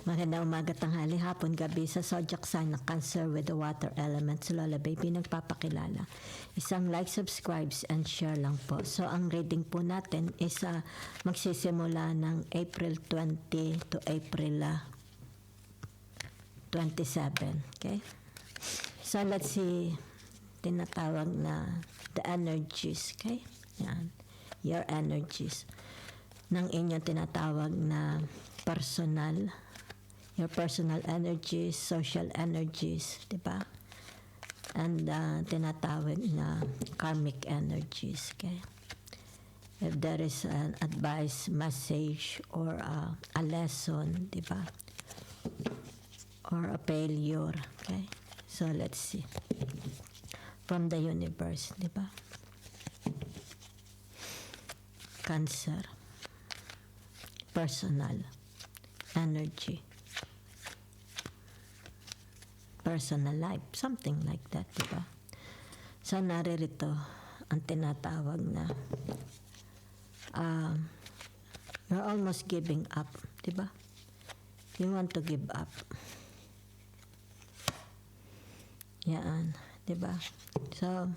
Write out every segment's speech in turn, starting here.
Magandang umaga, tanghali, hapon, gabi sa zodiac sign ng Cancer with the water element. So Lola Baby nagpapakilala. Isang like, subscribes, and share lang po. So ang reading po natin is magsisimula ng April 20 to April 27. Okay? So let's see, tinatawag na the energies. Okay? Yan. Your energies. Ng inyong tinatawag na personal, your personal energies, social energies, di ba? And tinatawag na karmic energies, okay? If there is an advice, message, or a lesson, di ba? Or a failure, okay? So let's see. From the universe, di ba? Cancer. Personal energy. Personal life, something like that, di ba? So, naririto ang tinatawag na you're almost giving up, di ba? You want to give up. Yan, di ba? So,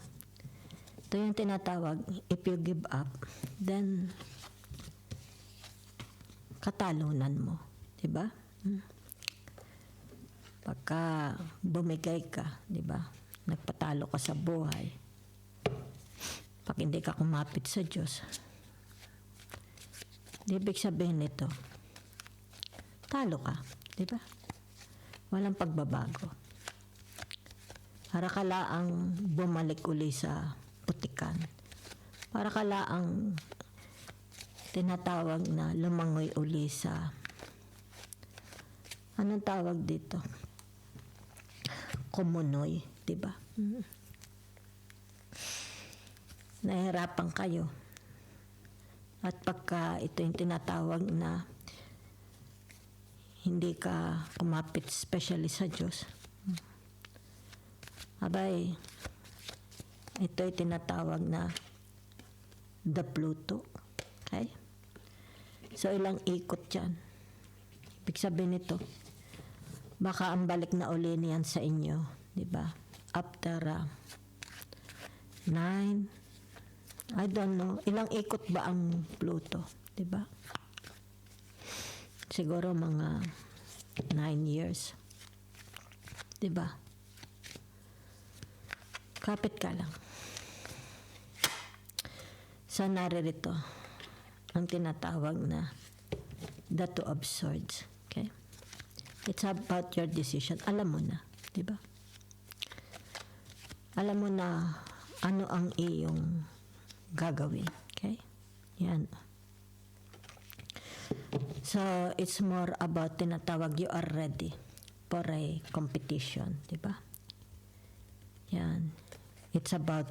ito yung tinatawag, if you give up, then katalunan mo, di ba? Pagka bumigay ka, di ba? Nagpatalo ka sa buhay. Pag hindi ka kumapit sa Diyos, di ibig sabihin nito, talo ka, di ba? Walang pagbabago. Para ka laang bumalik uli sa putikan. Para ka laang tinatawag na lumangoy uli sa, anong tawag dito? Kumunoy, di ba? Nahihirapan kayo. At pagka ito yung tinatawag na hindi ka kumapit especially sa Diyos, abay, ito yung tinatawag na the Pluto. Okay? So, ilang ikot dyan. Ibig sabihin nito, baka ang balik na uli niyan sa inyo, di ba? After 9, I don't know, ilang ikot ba ang Pluto, di ba? Siguro mga 9 years. Di ba? Kapit ka lang. So, naririto ang tinatawag na the Two of Swords. Okay? It's about your decision. Alam mo na, di ba? Alam mo na ano ang iyong gagawin. Okay? Yan. So, it's more about tinatawag you are ready for a competition. Di ba? Yan. It's about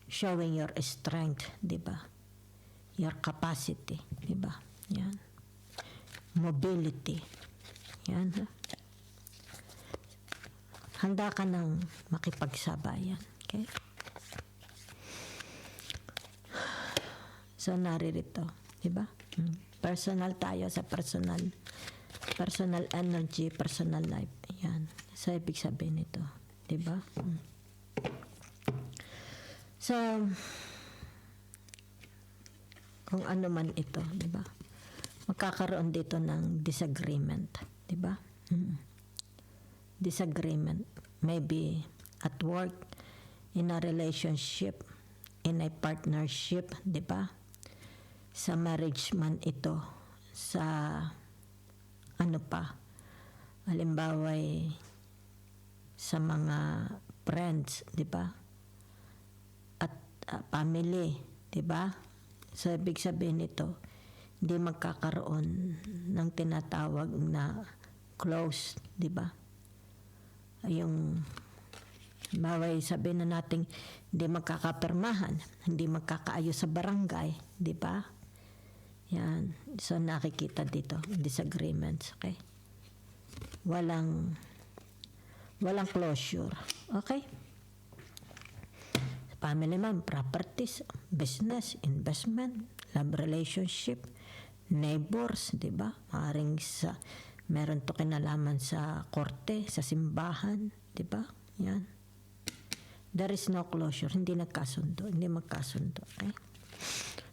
showing your strength. Di ba? Your capacity. Di ba? Yan. Mobility. Yan. Handa ka ng makipagsabayan. Okay? So, naririto. Diba? Personal tayo sa personal energy, personal life. Yan. So, ibig sabihin nito. Diba? So, kung ano man ito. Diba? Magkakaroon dito ng disagreement. Diba? Disagreement. Maybe at work, in a relationship, in a partnership, diba? Sa marriage man ito, sa ano pa, halimbawa sa mga friends, diba? At family, diba? So, ibig sabihin nito, hindi magkakaroon ng tinatawag na close, di ba? Yung baway sabihin na natin hindi magkakapirmahan, hindi magkakaayos sa barangay, di ba? Yan. So, nakikita dito, disagreements, okay? Walang closure, okay? Family man, properties, business, investment, love relationship, neighbors, di ba? Maaaring sa Meron to kinalaman sa korte, sa simbahan, di ba? Yan. There is no closure. Hindi magkasundo. Okay?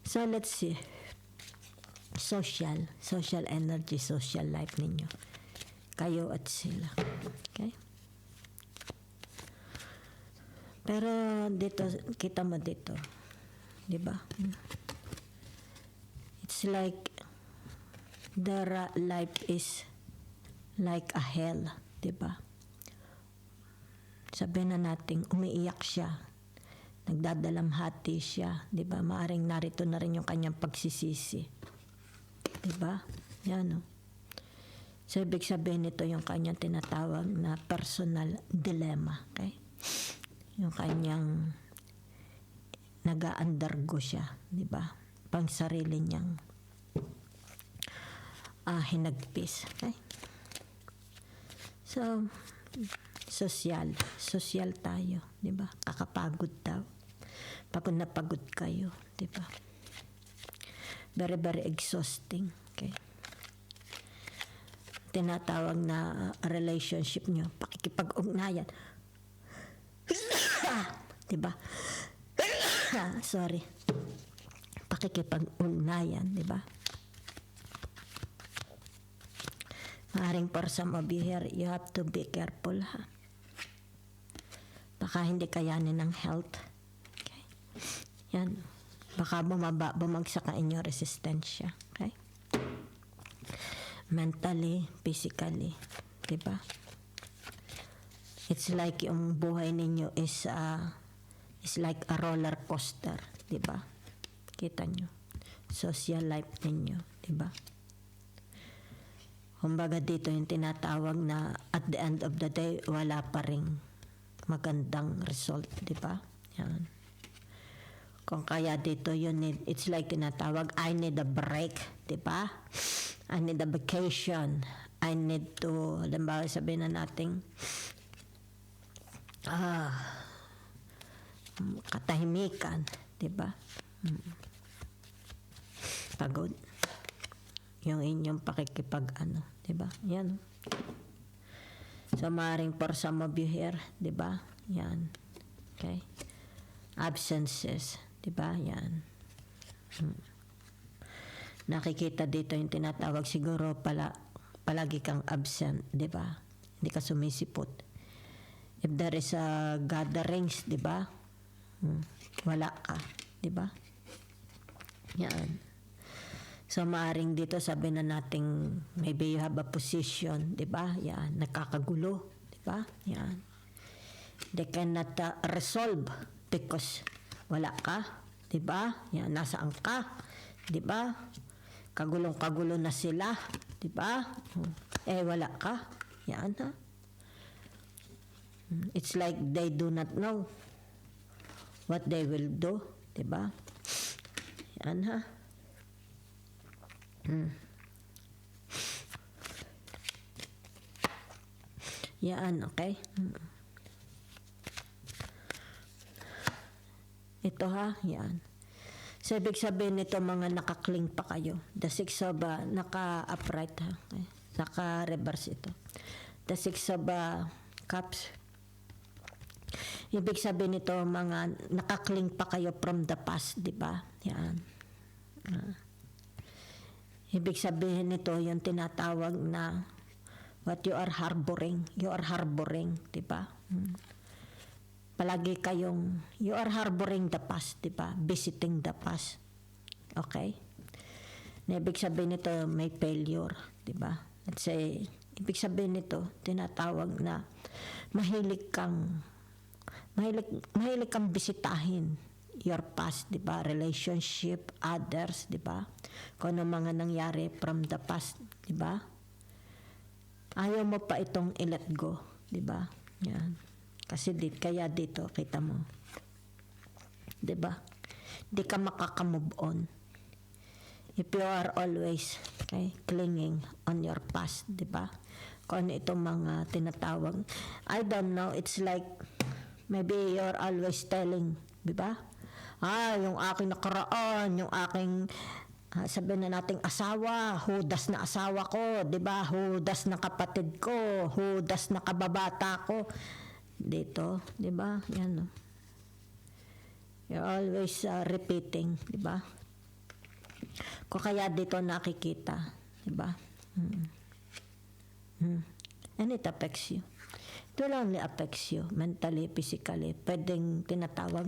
So, let's see. Social energy, social life ninyo. Kayo at sila. Okay? Pero dito, kita mo dito. Di ba? It's like their life is like a hell. Di ba? Sabihin na natin, umiiyak siya. Nagdadalamhati siya. Di ba? Maaring narito na rin yung kanyang pagsisisi. Di ba? Yan o. So, ibig sabihin nito yung kanyang tinatawag na personal dilemma. Okay? Yung kanyang nag-undergo siya. Di ba? Pang sarili niyang hinagpis. Okay? So, social tayo, di ba? Kakapagod daw. Pagod na pagod kayo, di ba? Very, very exhausting, okay? Tinatawag na relationship nyo, pakikipag-ugnayan. Di ba? Sorry. Pakikipag-ugnayan, di ba? Maaring for some of you here, you have to be careful, ha? Baka hindi kayanin ng health. Okay? Yan. Baka bumagsak ang inyong resistensya. Okay? Mentally, physically. Diba? It's like yung buhay ninyo is like a roller coaster. Diba? Kita nyo. Social life ninyo. Diba? Kumbaga dito yung tinatawag na at the end of the day, wala pa ring magandang result, di ba? Yan. Kung kaya dito yun, it's like tinatawag, I need a break, di ba? I need a vacation. I need to, halimbawa sabihin na natin, katahimikan, di ba? Pagod. Yung inyong di ba? Yan. So, maaaring for some of you here, di ba? Yan. Okay? Absences, di ba? Yan. Nakikita dito yung tinatawag siguro palagi kang absent, di ba? Hindi ka sumisipot. If there is a gatherings, di ba? Wala ka, di ba? Yan. So, maaring dito sabi na nating maybe you have a position, di ba? Yan, nakakagulo, di ba? Yan. They cannot resolve because wala ka, di ba? Yan, nasaan ka, di ba? Kagulong-kagulo na sila, di ba? Wala ka. Yan, ha? It's like they do not know what they will do, di ba? Yan, ha? Yan, okay? Ito ha, yan. So, ibig sabihin nito mga nakakling pa kayo. The six of, naka-upright ha. Okay? Naka-reverse ito. The six of cups. Ibig sabihin nito mga nakakling pa kayo from the past, di ba? Yan. Ibig sabihin nito yung tinatawag na what you are harboring. You are harboring, di ba? Palagi kayong, you are harboring the past, di ba? Visiting the past. Okay? Na ibig sabihin nito may failure, di ba? Let's say, ibig sabihin nito, tinatawag na mahilig kang bisitahin your past, di ba? Relationship, others, di ba? Kung ano mga nangyari from the past, di ba? Ayaw mo pa itong i-let go, di ba? Yan. Kasi kaya dito, kita mo. Di ba? Di ka makaka-move on. If you are always clinging on your past, di ba? Kung ano itong mga tinatawag. I don't know, it's like maybe you're always telling, di ba? Yung aking nakaraan, yung aking Sabihin na nating asawa, hudas na asawa ko, 'di ba? Hudas na kapatid ko, hudas na kababata ko. Dito, 'di ba? Yan. No? You're always repeating, 'di ba? Kung kaya dito nakikita, 'di ba? And it affects you. It will only affects you mentally, physically. Pwedeng tinatawag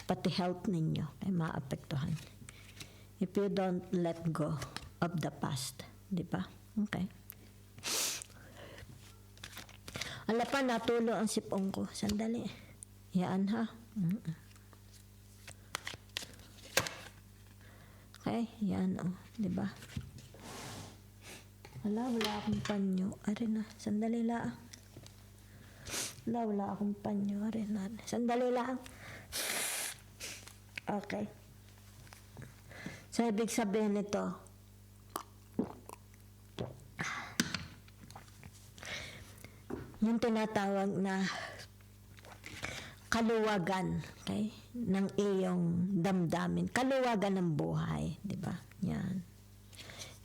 pati health ninyo ay maapektuhan. If you don't let go of the past, di ba? Okay. Ala pa, natulo ang sipong ko. Sandali. Yan ha. Okay, yan di ba? Wala akong panyo. Ari na, sandali lang. Wala akong panyo. Ari na, sandali lang. Okay. So, ibig sabihin nito, yung tinatawag na kaluwagan, okay, ng iyong damdamin. Kaluwagan ng buhay, di ba? Yan.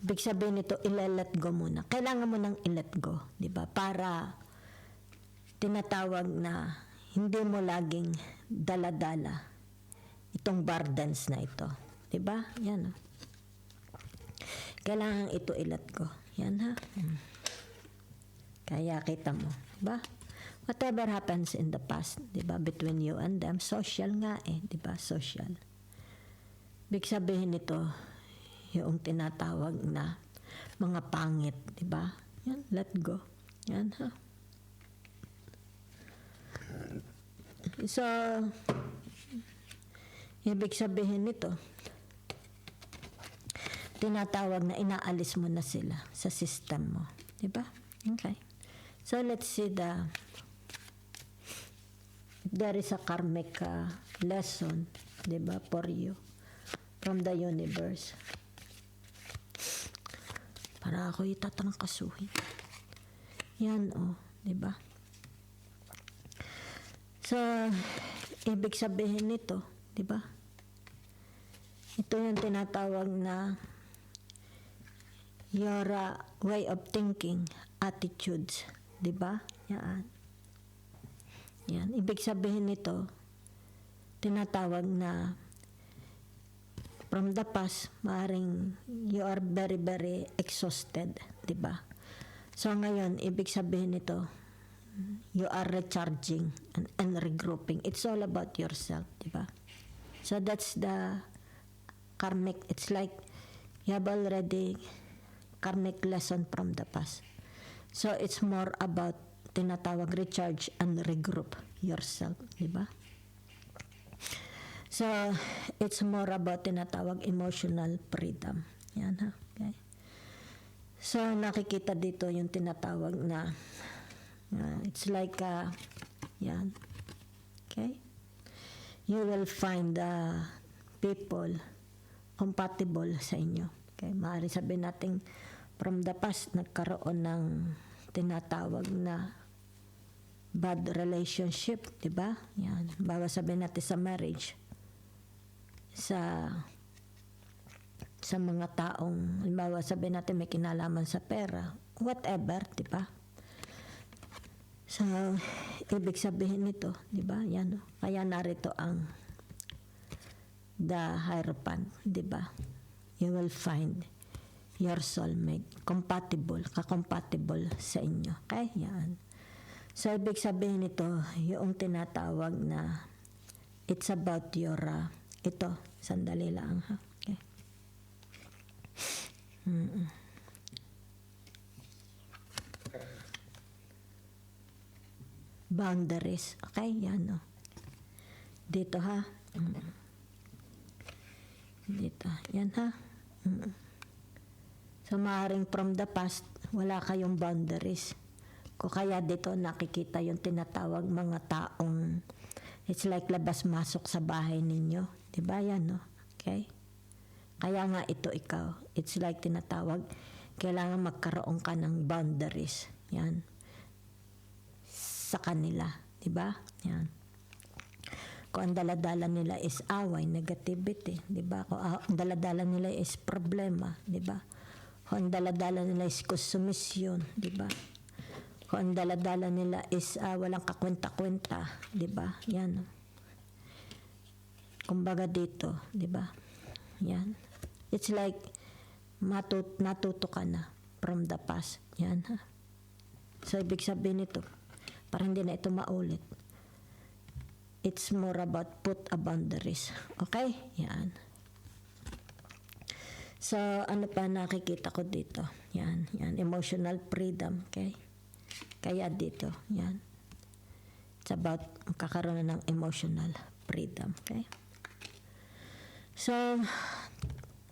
Ibig sabihin nito, i-let go muna. Kailangan mo nang i-let go, di ba? Para tinatawag na hindi mo laging dala-dala itong burdens na ito. Diba? Yan. Kailangan ito i-let go. Yan ha. Kaya kita mo. Diba? Whatever happens in the past, diba? Between you and them, social nga diba? Social. Big sabihin nito, yung tinatawag na mga pangit, diba? Yan, let go. Yan ha. So, ibig sabihin nito, tinatawag na inaalis mo na sila sa system mo. Diba? Okay. So, let's see there is a karmic lesson, diba, for you from the universe. Para ako itatrangkasuhin. Yan, diba? So, ibig sabihin nito, diba? Ito yung tinatawag na your way of thinking, attitudes, diba? Yan. Yan. Ibig sabihin nito, tinatawag na from the past, maaaring you are very, very exhausted, diba? So ngayon, ibig sabihin nito, you are recharging and regrouping. It's all about yourself, diba? So that's the karmic. It's like you have already karmic lesson from the past. So it's more about tinatawag recharge and regroup yourself, diba? So it's more about tinatawag emotional freedom. Yan ha. Okay. So nakikita dito yung tinatawag na it's like yan. Okay? You will find people compatible sa inyo. Okay? Maaari sabihin natin from the past nagkaroon ng tinatawag na bad relationship, di ba? Yan. Bawa sabihin natin sa marriage, sa mga taong, bawa sabihin natin may kinalaman sa pera, whatever, di ba? So, ibig sabihin nito, di ba? Yan. Kaya narito ang the Hierophant, di ba? You will find your soulmate, compatible, ka-compatible sa inyo. Okay? Yan. So, ibig sabihin nito, yung tinatawag na it's about your, ito, sandali lang, ha? Okay. Boundaries. Okay? Yan, dito, ha? Dito. Yan, ha? So, maaaring from the past, wala kayong boundaries. Kung kaya dito nakikita yung tinatawag mga taong it's like labas-masok sa bahay ninyo. Diba yan, no? Okay? Kaya nga ito ikaw. It's like tinatawag, kailangan magkaroon ka ng boundaries. Yan. Sa kanila. Diba? Yan. Kung ang daladala nila is away, negativity, di ba? Kung ang daladala nila is problema, di ba? Kung ang daladala nila is konsumisyon, di ba? Kung ang daladala nila is walang kakwenta-kwenta, di ba? Yan. Kumbaga dito, di ba? Yan. It's like natuto ka na from the past. Yan, ha? So, ibig sabihin nito, para hindi na ito maulit. It's more about put a boundaries. Okay? Yan. So, ano pa nakikita ko dito? Yan, yan. Emotional freedom. Okay? Kaya dito, yan. It's about kakaroon ng emotional freedom. Okay? So,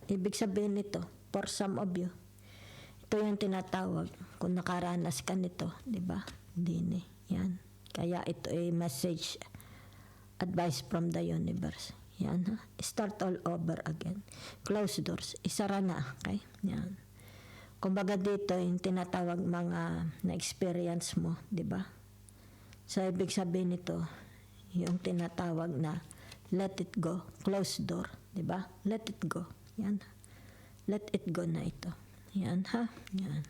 ibig sabihin nito, for some of you, ito yung tinatawag, kung nakaranas ka nito, di ba? Hindi. Yan. Kaya ito ay message, advice from the universe. Yan, ha? Start all over again. Close doors. Isara na. Okay? Yan. Kumbaga dito, yung tinatawag mga na-experience mo, di ba? So, ibig sabihin nito, yung tinatawag na let it go. Close door. Di ba? Let it go. Yan. Let it go na ito. Yan, ha? Yan.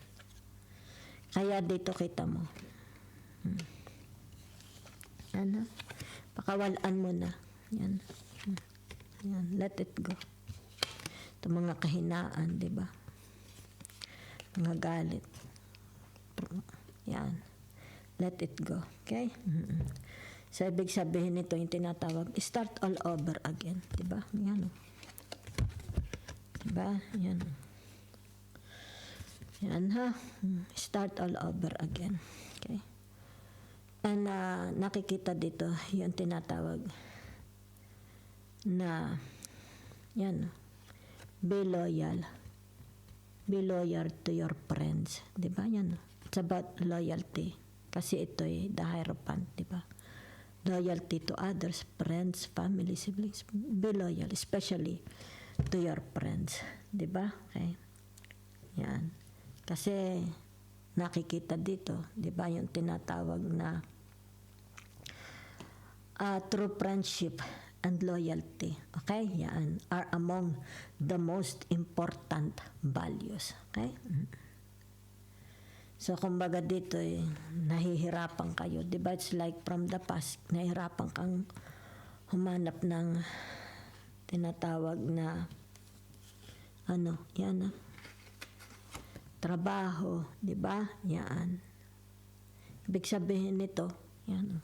Kaya dito kita mo. Yan, ha? Pakawalaan mo na. Yan. Yan. Let it go. Ito mga kahinaan, di ba? Mga galit. Yan. Let it go. Okay? So, ibig sabihin nito yung tinatawag, start all over again. Di ba? Yan. Di ba? Yan. Yan, ha? Start all over again. Okay? And nakikita dito yung tinatawag na yan, be loyal. Be loyal to your friends. Di ba? Yan. It's about loyalty. Kasi ito the Hierophant. Di ba? Loyalty to others, friends, family, siblings. Be loyal, especially to your friends. Di ba? Okay? Yan. Kasi nakikita dito, di ba, yung tinatawag na true friendship and loyalty, okay, yan, are among the most important values, okay? So, kumbaga dito, nahihirapan kayo, di ba, it's like from the past, nahihirapan kang humanap ng tinatawag na, yan, trabaho, di ba? Yan. Ibig sabihin nito, yan.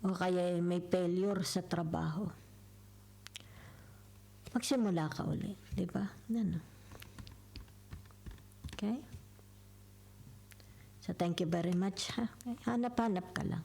O kaya may failure sa trabaho. Magsimula ka uli, di ba? Yan. Okay? So, thank you very much, ha? Okay? Hanap-hanap ka lang.